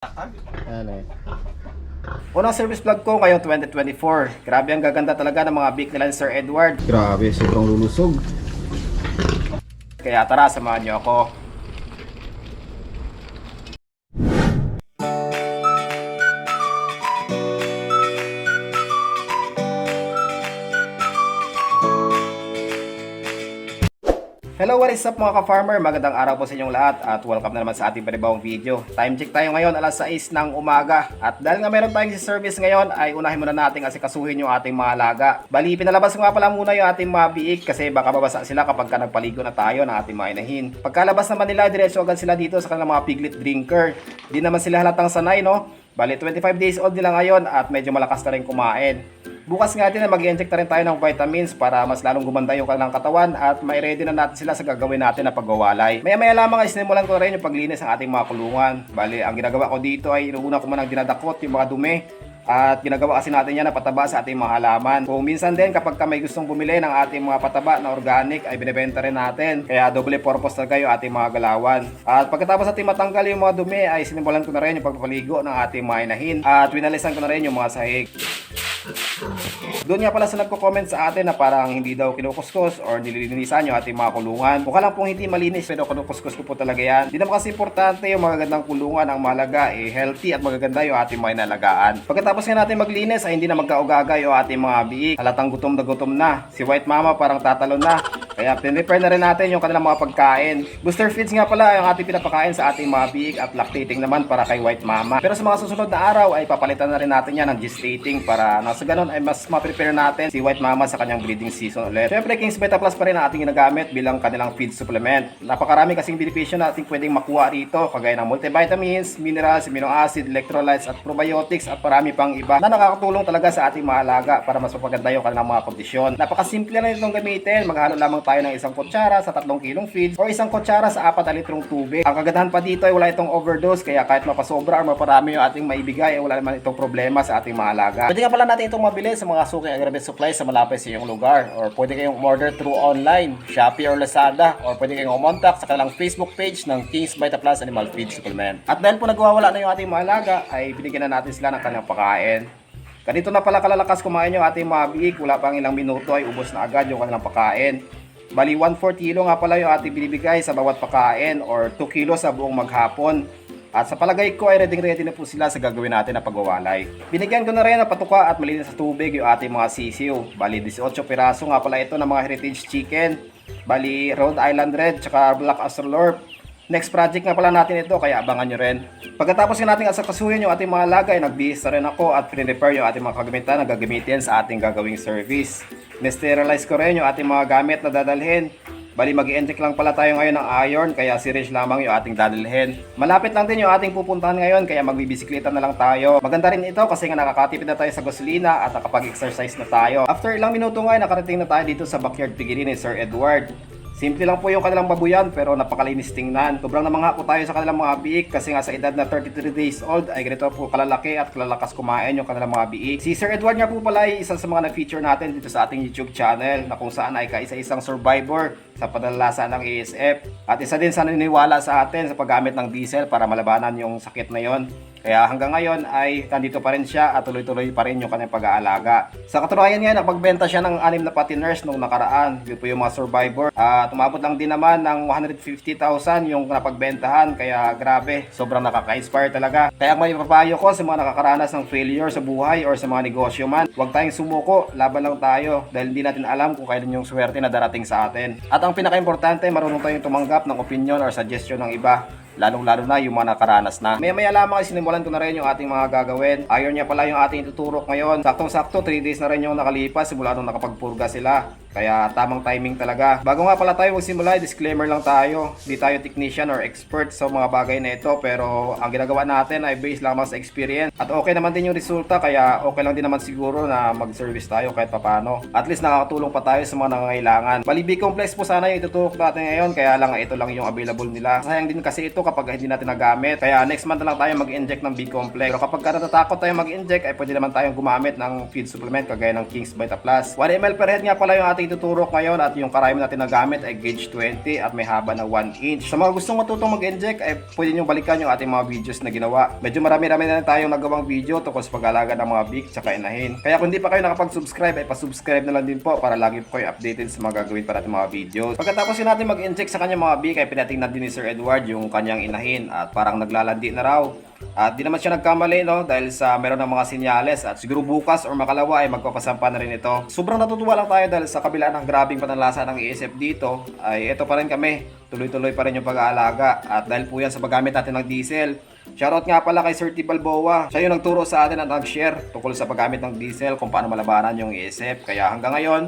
Ano eh. Unang service vlog ko ngayong 2024. Grabe ang gaganda talaga ng mga bike nila ni Sir Edward. Grabe, sobrang lulusog. Kaya tara, samahan niyo ako. Hello, what is up mga ka-farmer? Magandang araw po sa inyong lahat at welcome na naman sa ating panibawang video. Time check tayo ngayon, alas 6 ng umaga. At dahil nga meron tayong service ngayon, ay unahin muna nating asikasuhin yung ating mga alaga. Bali, pinalabas nga pala muna yung ating mga biik kasi baka babasa sila kapag ka nagpaligo na tayo ng ating mga inahin. Pagkalabas naman nila, diretso agad sila dito sa kanilang mga piglet drinker. Di naman sila halatang sanay, no? Bali, 25 days old nila ngayon at medyo malakas na rin kumain. Bukas nga din na mag-inject na rin tayo ng vitamins para mas lalong gumanda yung kanilang katawan at may ready na natin sila sa gagawin natin na pagwawalay. Maya-maya lamang ay sinimulan ko rin yung paglinis ng ating mga kulungan. Bali, ang ginagawa ko dito ay inuuna ko man ang dinadakot yung mga dumi. At ginagawa kasi natin yan na pataba sa ating mga halaman. Kung minsan din kapag ka may gustong bumili ng ating mga pataba na organic ay binibenta rin natin. Kaya double purpose talaga yung ating mga galawan. At pagkatapos natin matanggal yung mga dumi ay sinimulan ko na rin yung pagpapaligo ng ating mga inahin. At winalisan ko na rin yung mga sahig. Doon nga pala sa nagko-comment sa atin na parang hindi daw kinukuskus or nililinisan yung ating mga kulungan. Mukha lang pong hindi malinis pero kinukuskus ko po talaga yan. Hindi naman kasi importante yung magagandang kulungan. Ang mahalaga healthy at magaganda yung ating mga inalagaan. Pagkatapos nga natin maglinis ay hindi na magkaugaga yung ating mga biik. Halatang gutom na gutom na. Si White Mama parang tatalon na. Kaya pinrepare na rin natin yung kanilang mga pagkain. Booster feeds nga pala yung ating pinapakain sa ating mga biik at lactating naman para kay White Mama. Pero sa mga susunod na araw ay papalitan na rin natin yan ng gestating para sa ganun ay mas ma-prepare natin si White Mama sa kanyang breeding season ulit. Siyempre, King's Beta Plus pa rin ang ating ginagamit bilang kanilang feed supplement. Napakarami kasing benepisyo na ating pwedeng makuha rito, kagaya ng multivitamins, minerals, amino acid, electrolytes at probiotics at marami pang iba na nakakatulong talaga sa ating mga alaga para mas mapaganda yung kanilang mga kondisyon. Napakasimple lang itong gamitin. Maghalo lamang tayo ng 1 kutsara sa 3 kilong feeds o 1 kutsara sa 4 litrong tubig. Ang kagandahan pa dito ay wala itong overdose, kaya kahit mapasobra o maparami yung ating maibigay ay wala naman itong problema sa ating mga alaga. Pwede nga pala natin itong mabili sa mga suking agrovet supplies sa malapit sa iyong lugar, or pwede kayong order through online, Shopee or Lazada, or pwede kayong umontak sa kanilang Facebook page ng King's Vita Plus Animal Feed Supplement. At dahil po nagwawala na yung ating mga alaga, ay binigyan na natin sila ng kanilang pagkain. Ganito na pala kalalakas kumain yung ating mga biik, wala pang ilang minuto ay ubos na agad yung kanilang pagkain. Bali 1/4 kilo nga pala yung ating binibigay sa bawat pagkain, or 2 kilo sa buong maghapon. At sa palagay ko ay ready na po sila sa gagawin natin na pagwawalay. Binigyan ko na rin ng patuka at malinis sa tubig yung ating mga sisiw. Bali 18 piraso nga pala ito ng mga heritage chicken. Bali Rhode Island Red tsaka Black Australorp. Next project nga pala natin ito, kaya abangan nyo rin. Pagkatapos nga natin asakasuhin yung ating mga alaga ay nagbihis na rin ako at prepare yung ating mga kagamitan na gagamitin sa ating gagawing service. Nesterilize ko rin yung ating mga gamit na dadalhin. Bali mag-i-inject lang pala tayo ngayon ng iron, kaya syringe lamang yung ating dadalhin. Malapit lang din yung ating pupuntahan ngayon, kaya magbibisikleta na lang tayo. Maganda rin ito kasi nga nakakatipid na tayo sa gasolina at nakapag-exercise na tayo. After ilang minuto nga nakarating na tayo dito sa backyard piggery ni Sir Edward. Simple lang po yung kanilang babuyan pero napakalinis tingnan. Sobrang namangha po tayo sa kanilang mga biik kasi nga sa edad na 33 days old ay ganito po kalalaki at kalalakas kumain yung kanilang mga biik. Si Sir Edward nga po pala ay isa sa mga na-feature natin dito sa ating YouTube channel na kung saan ay kaisa-isang survivor sa padalasa ng ASF. At isa din sa naniniwala sa atin sa paggamit ng diesel para malabanan yung sakit na yon. Kaya hanggang ngayon ay nandito pa rin siya at tuloy-tuloy pa rin yung kanyang pag-aalaga. Sa katunayan nga, napagbenta siya ng 6 na patiners nung nakaraan. Yun po yung mga survivor. At umabot lang din naman ng 150,000 yung napagbentahan. Kaya grabe, sobrang nakaka-inspire talaga. Kaya ang may papayo ko sa mga nakakaranas ng failure sa buhay or sa mga negosyo man, huwag tayong sumuko, laban lang tayo. Dahil hindi natin alam kung kailan yung swerte na darating sa atin. At ang pinaka-importante, marunong tayong tumanggap ng opinion or suggestion ng iba. Lalong-lalo na yung mga nakaranas na. Maya-maya lamang ay sinimulan ko na rin yung ating mga gagawin. Iron niya pala yung ating tuturok ngayon. Saktong-sakto, 3 days na rin yung nakalipas simula nung nakapagpurga sila. Kaya tamang timing talaga. Bago nga pala tayo magsimula, disclaimer lang tayo. Di tayo technician or expert sa mga bagay na ito, pero ang ginagawa natin ay based lamang sa experience. At okay naman din yung resulta, kaya okay lang din naman siguro na mag-service tayo kahit papano. At least nakakatulong pa tayo sa mga nangangailangan. Bali B-complex po sana yung ituturok natin ngayon, kaya lang ito lang yung available nila. Sayang din kasi ito kapag hindi natin nagamit. Kaya next month na lang tayo mag-inject ng B-complex. Pero kapag natatakot tayo mag-inject, ay pwede naman tayong gumamit ng feed supplement kagaya ng King's Vita Plus. 1 ml per head nga pala yung ating ating tuturok ngayon at yung karayom natin na gamit ay gauge 20 at may haba na 1 inch. Sa mga gustong matutong mag-inject ay pwede nyo balikan yung ating mga videos na ginawa. Medyo marami-rami na tayong nagawang video tungkol sa pag-alaga ng mga beak tsaka inahin. Kaya kung hindi pa kayo nakapag-subscribe ay pa-subscribe na lang din po para lagi po kayo updated sa mga gagawin pa natin mga videos. Pagkatapos natin mag-inject sa kanyang mga beak ay pinatingnan din ni Sir Edward yung kanyang inahin at parang naglalandi na raw. At di naman siya nagkamali, no, dahil sa meron ng mga sinyales at siguro bukas or makalawa ay magpapasampa na rin ito. Sobrang natutuwa lang tayo dahil sa kabila ng grabing pananlasa ng ESF dito ay ito pa rin kami, tuloy-tuloy pa rin yung pag-aalaga at dahil po yan sa paggamit natin ng diesel. Shoutout nga pala kay Sir T. Balboa, siya yung nagturo sa atin at nag-share tungkol sa paggamit ng diesel kung paano malabanan yung ESF. Kaya hanggang ngayon,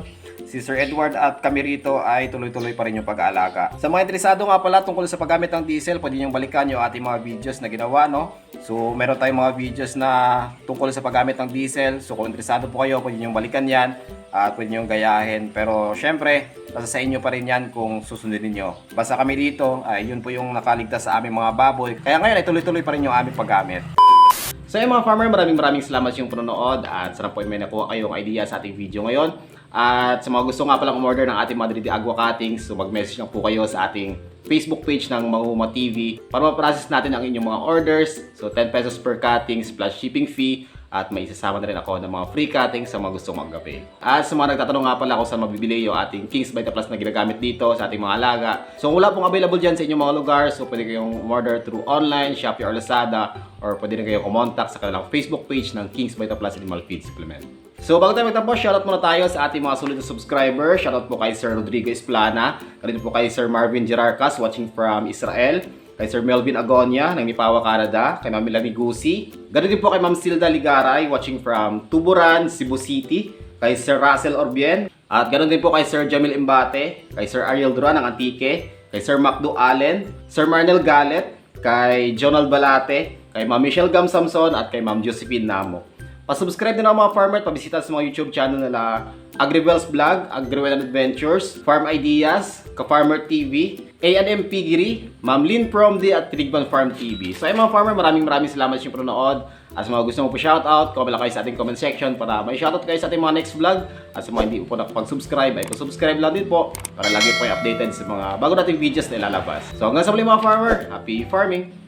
si Sir Edward at kami rito ay tuloy-tuloy pa rin yung pag-aalaga. Sa mga interesado nga pala tungkol sa paggamit ng diesel, pwede niyong balikan yung ating mga videos na ginawa, no? So, meron tayong mga videos na tungkol sa paggamit ng diesel. So, kung interesado po kayo, pwede niyong balikan yan at pwede niyong gayahin. Pero, syempre, nasa sa inyo pa rin yan kung susundin niyo. Basta kami dito, ay yun po yung nakaligtas sa aming mga baboy. Kaya ngayon ay tuloy-tuloy pa rin yung aming paggamit. So, yung mga farmer, maraming salamat yung panonood at sana po may nakuha kayong idea sa ating video ngayon. At sa mga gusto nga palang umorder ng ating Madrid Agua Cuttings, so mag-message lang po kayo sa ating Facebook page ng Mahuma TV para ma-process natin ang inyong mga orders. So 10 pesos per cuttings plus shipping fee at may isasama na rin ako ng mga free cuttings sa mga gustong maggapi. At sa mga nagtatanong nga pala kung saan mabibili yung ating Kings Vita Plus na ginagamit dito sa ating mga alaga. So kung wala pong available dyan sa inyong mga lugar, so pwede kayong order through online, Shopee or Lazada, or pwede rin kayong kumontak sa kanilang Facebook page ng Kings Vita Plus Animal Feed Supplement. So bago tayo magtapos, shoutout muna tayo sa ating mga sulit na subscriber. Shoutout po kay Sir Rodrigo Esplana, ganito po kay Sir Marvin Gerarcas watching from Israel, kay Sir Melvin Agonia ng Mipawa, Canada, kay Ma'am Milani Gusi. Ganito din po kay Ma'am Silda Ligaray watching from Tuburan, Cebu City, kay Sir Russell Orbien, at ganoon din po kay Sir Jamil Imbate, kay Sir Ariel Duran ng Antique, kay Sir Macdo Allen, Sir Marnel Galet, kay Jonald Balate, kay Ma'am Michelle Gam Samson at kay Ma'am Josephine Namo. Pa-subscribe din ako mga farmer at pabisita sa mga YouTube channel nila AgriWells Vlog, AgriWell Adventures, Farm Ideas, Ka-Farmer TV, A&M Piggery, Ma'am Lynn Promdi at Trigban Farm TV. So ay mga farmer, maraming salamat sa inyong panonood. At sa mga gusto mo po shoutout, comment lang kayo sa ating comment section para may shoutout kayo sa ating mga next vlog. At sa mga hindi po nakapag-subscribe, ay subscribe lang din po para lagi po kayo updated sa mga bago nating videos na ilalabas. So hanggang sa muli mga farmer, happy farming!